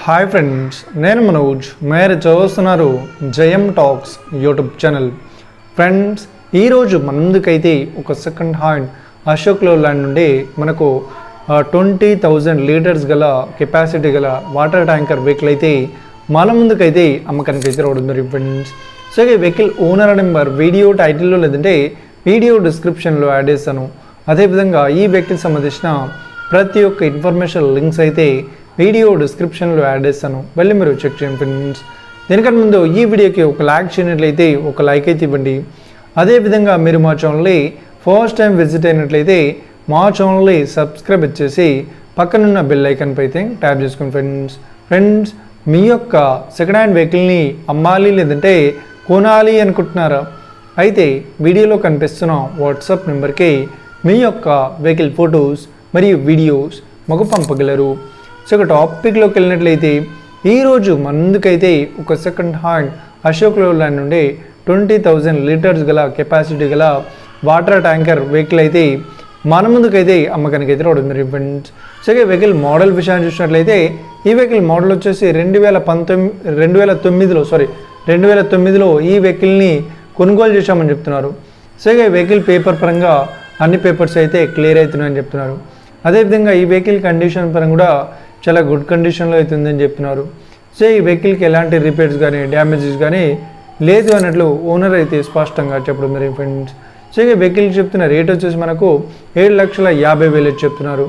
Hi friends, నేను మనోజ్. మీరు చూస్తున్నారు జయం టాక్స్ యూట్యూబ్ ఛానల్. ఫ్రెండ్స్, ఈరోజు మన ముందుకైతే ఒక సెకండ్ హ్యాండ్ అశోక్ లేలాండ్ నుండి మనకు 20,000 లీటర్స్ గల కెపాసిటీ గల వాటర్ ట్యాంకర్ వెహికల్ అయితే మన ముందుకైతే అమ్మకానికి అయితే రావడం జరిగింది ఫ్రెండ్స్. సో ఈ వెహికల్ ఓనర్ నెంబర్ వీడియో టైటిల్లో లేదంటే వీడియో డిస్క్రిప్షన్లో యాడ్ చేస్తాను. అదేవిధంగా ఈ వెహికల్ సంబంధించిన ప్రతి ఒక్క ఇన్ఫర్మేషన్ లింక్స్ అయితే వీడియో డిస్క్రిప్షన్లో యాడ్ చేస్తాను, వెళ్ళి మీరు చెక్ చేయండి ఫ్రెండ్స్. దీనికన్నా ముందు ఈ వీడియోకి ఒక లైక్ చేయనట్లయితే ఒక లైక్ అయితే ఇవ్వండి. అదేవిధంగా మీరు మా ఛానల్ని ఫస్ట్ టైం విజిట్ అయినట్లయితే మా ఛానల్ని సబ్స్క్రైబ్ చేసి పక్కనున్న బెల్ ఐకాన్ పై అయితే ట్యాప్ చేసుకోండి ఫ్రెండ్స్. ఫ్రెండ్స్, మీ యొక్క సెకండ్ హ్యాండ్ వెహికల్ని అమ్మాలి లేదంటే కొనాలి అనుకుంటున్నారా? అయితే వీడియోలో కనిపిస్తున్న వాట్సాప్ నెంబర్కి మీ యొక్క వెహికల్ ఫొటోస్ మరియు వీడియోస్ మాకు పంపగలరు. సో ఒక టాపిక్లోకి వెళ్ళినట్లయితే ఈరోజు మన ముందుకైతే ఒక సెకండ్ హ్యాండ్ అశోక్ లేలాండ్ నుండి 20,000 లీటర్స్ గల కెపాసిటీ గల వాటర్ ట్యాంకర్ వెహికల్ అయితే మన ముందుకైతే అమ్మకానికి అయితే రావడం జరిగింది ఫ్రెండ్స్. సో ఈ వెహికల్ మోడల్ విషయాన్ని చూసినట్లయితే ఈ వెహికల్ మోడల్ వచ్చేసి 2009లో ఈ వెహికల్ని కొనుగోలు చేశామని చెప్తున్నారు. సో ఈ వెహికల్ పేపర్ పరంగా అన్ని పేపర్స్ అయితే క్లియర్ అవుతున్నాయని చెప్తున్నారు. అదేవిధంగా ఈ వెహికల్ కండిషన్ పరంగా కూడా చాలా గుడ్ కండిషన్లో అవుతుందని చెప్తున్నారు. సో ఈ వెహికల్కి ఎలాంటి రిపేర్స్ కానీ డ్యామేజెస్ కానీ లేదు అన్నట్లు ఓనర్ అయితే స్పష్టంగా చెప్పడం జరిగింది ఫ్రెండ్స్. సో ఈ వెహికల్కి చెప్తున్న రేట్ వచ్చేసి మనకు 7,50,000 చెప్తున్నారు.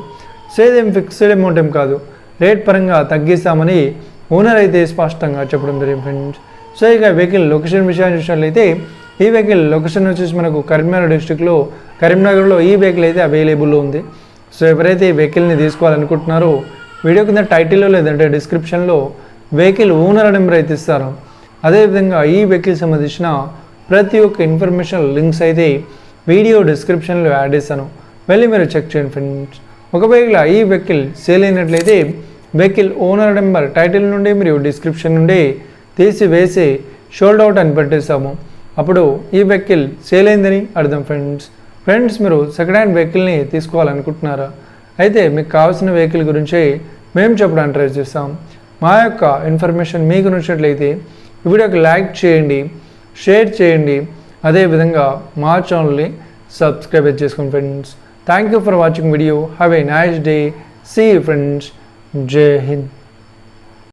సో ఇదేం ఫిక్స్డ్ అమౌంట్ ఏం కాదు, రేట్ పరంగా తగ్గిస్తామని ఓనర్ అయితే స్పష్టంగా చెప్పడం జరిగింది ఫ్రెండ్స్. సో ఇక వెహికల్ లొకేషన్ విషయాన్ని చూసినట్లయితే ఈ వెహికల్ లొకేషన్ వచ్చేసి మనకు కరీంనగర్లో ఈ వెహికల్ అయితే అవైలబుల్లో ఉంది. సో ఎవరైతే ఈ వెహికల్ని తీసుకోవాలనుకుంటున్నారో వీడియో కింద టైటిల్లో లేదంటే డిస్క్రిప్షన్లో వెహికల్ ఓనర్ నెంబర్ అయితే ఇస్తారు. అదేవిధంగా ఈ వెహికల్ సంబంధించిన ప్రతి ఒక్క ఇన్ఫర్మేషన్ లింక్స్ అయితే వీడియో డిస్క్రిప్షన్లో యాడ్ చేస్తాను, వెళ్ళి మీరు చెక్ చేయండి ఫ్రెండ్స్. ఒకవేళ ఈ వెహికల్ సేల్ అయినట్లయితే వెహికల్ ఓనర్ నెంబర్ టైటిల్ నుండి మరియు డిస్క్రిప్షన్ నుండి తీసివేసి షోల్డ్ అవుట్ అని పెట్టేస్తాము. అప్పుడు ఈ వెహికల్ సేల్ అయిందని అర్థం ఫ్రెండ్స్. మీరు సెకండ్ హ్యాండ్ వెహికల్ని తీసుకోవాలనుకుంటున్నారా? అయితే మీకు కావాల్సిన వెహికల్ గురించి మేము చెప్పడానికి ట్రై చేస్తాం. మా యొక్క ఇన్ఫర్మేషన్ మీకు నచ్చినట్లయితే ఈ వీడియోకి లైక్ చేయండి, షేర్ చేయండి, అదేవిధంగా మా ఛానల్ని సబ్స్క్రైబ్ చేసుకోండి friends. Thank you for watching video. Have a nice day. See you friends. జై హింద్.